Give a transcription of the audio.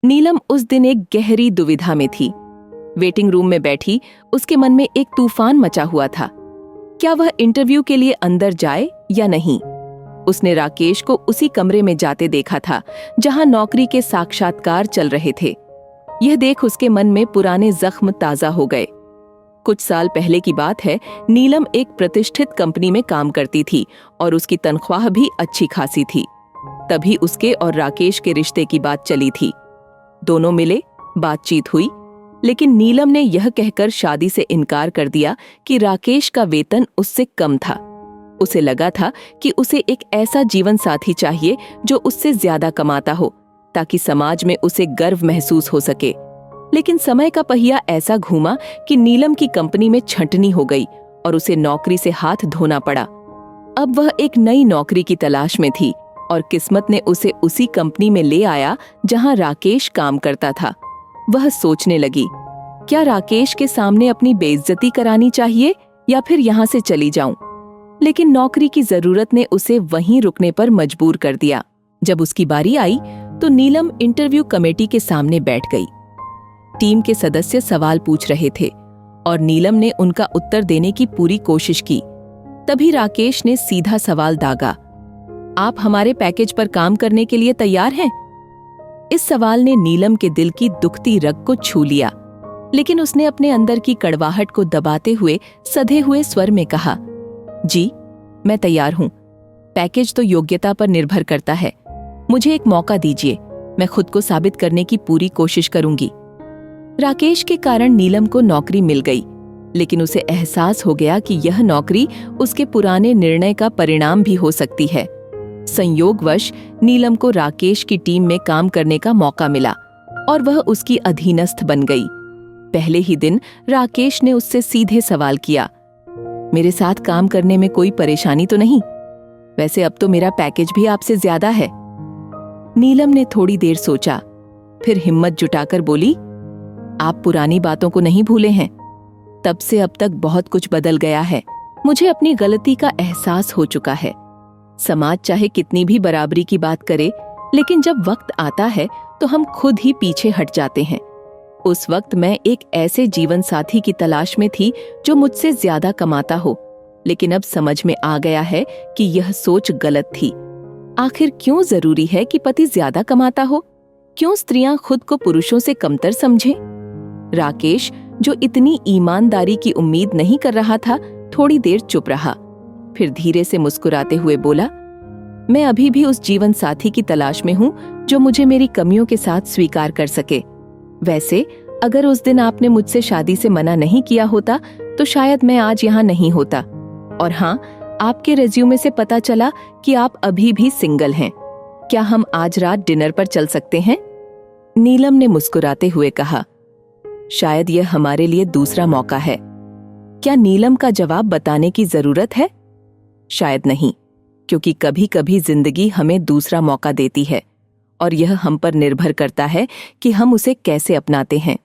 नीलम उस दिन एक गहरी दुविधा में थी। वेटिंग रूम में बैठी उसके मन में एक तूफान मचा हुआ था। क्या वह इंटरव्यू के लिए अंदर जाए या नहीं? उसने राकेश को उसी कमरे में जाते देखा था जहां नौकरी के साक्षात्कार चल रहे थे। यह देख उसके मन में पुराने जख्म ताजा हो गए। कुछ साल पहले की बात है, नीलम एक प्रतिष्ठित कंपनी में काम करती थी और उसकी तनख्वाह भी अच्छी खासी थी। तभी उसके और राकेश के रिश्ते की बात चली थी। दोनों मिले, बातचीत हुई, लेकिन नीलम ने यह कहकर शादी से इनकार कर दिया कि राकेश का वेतन उससे कम था। उसे लगा था कि उसे एक ऐसा जीवन साथी चाहिए जो उससे ज्यादा कमाता हो, ताकि समाज में उसे गर्व महसूस हो सके। लेकिन समय का पहिया ऐसा घूमा कि नीलम की कंपनी में छंटनी हो गई और उसे नौकरी से हाथ धोना पड़ा। अब वह एक नई नौकरी की तलाश में थी और किस्मत ने उसे उसी कंपनी में ले आया जहां राकेश काम करता था। वह सोचने लगी, क्या राकेश के सामने अपनी बेइज्जती करानी चाहिए या फिर यहां से चली जाऊं? लेकिन नौकरी की जरूरत ने उसे वहीं रुकने पर मजबूर कर दिया। जब उसकी बारी आई तो नीलम इंटरव्यू कमेटी के सामने बैठ गई। टीम के सदस्य सवाल पूछ रहे थे और नीलम ने उनका उत्तर देने की पूरी कोशिश की। तभी राकेश ने सीधा सवाल दागा, आप हमारे पैकेज पर काम करने के लिए तैयार हैं? इस सवाल ने नीलम के दिल की दुखती रग को छू लिया, लेकिन उसने अपने अंदर की कड़वाहट को दबाते हुए सधे हुए स्वर में कहा, जी, मैं तैयार हूं। पैकेज तो योग्यता पर निर्भर करता है। मुझे एक मौका दीजिए, मैं खुद को साबित करने की पूरी कोशिश करूंगी। राकेश के कारण नीलम को नौकरी मिल गई, लेकिन उसे एहसास हो गया कि यह नौकरी उसके पुराने निर्णय का परिणाम भी हो सकती है। संयोगवश नीलम को राकेश की टीम में काम करने का मौका मिला और वह उसकी अधीनस्थ बन गई। पहले ही दिन राकेश ने उससे सीधे सवाल किया, मेरे साथ काम करने में कोई परेशानी तो नहीं? वैसे अब तो मेरा पैकेज भी आपसे ज्यादा है। नीलम ने थोड़ी देर सोचा, फिर हिम्मत जुटाकर बोली, आप पुरानी बातों को नहीं भूले हैं? तब से अब तक बहुत कुछ बदल गया है। मुझे अपनी गलती का एहसास हो चुका है। समाज चाहे कितनी भी बराबरी की बात करे, लेकिन जब वक्त आता है तो हम खुद ही पीछे हट जाते हैं। उस वक्त मैं एक ऐसे जीवन साथी की तलाश में थी जो मुझसे ज्यादा कमाता हो, लेकिन अब समझ में आ गया है कि यह सोच गलत थी। आखिर क्यों जरूरी है कि पति ज्यादा कमाता हो? क्यों स्त्रियां खुद को पुरुषों से कमतर समझें? राकेश, जो इतनी ईमानदारी की उम्मीद नहीं कर रहा था, थोड़ी देर चुप रहा, फिर धीरे से मुस्कुराते हुए बोला, मैं अभी भी उस जीवन साथी की तलाश में हूं जो मुझे मेरी कमियों के साथ स्वीकार कर सके। वैसे अगर उस दिन आपने मुझसे शादी से मना नहीं किया होता तो शायद मैं आज यहाँ नहीं होता। और हाँ, आपके रिज्यूमे से पता चला कि आप अभी भी सिंगल हैं। क्या हम आज रात डिनर पर चल सकते हैं? नीलम ने मुस्कुराते हुए कहा, शायद यह हमारे लिए दूसरा मौका है। क्या नीलम का जवाब बताने की जरूरत है? शायद नहीं, क्योंकि कभी कभी जिंदगी हमें दूसरा मौका देती है और यह हम पर निर्भर करता है कि हम उसे कैसे अपनाते हैं।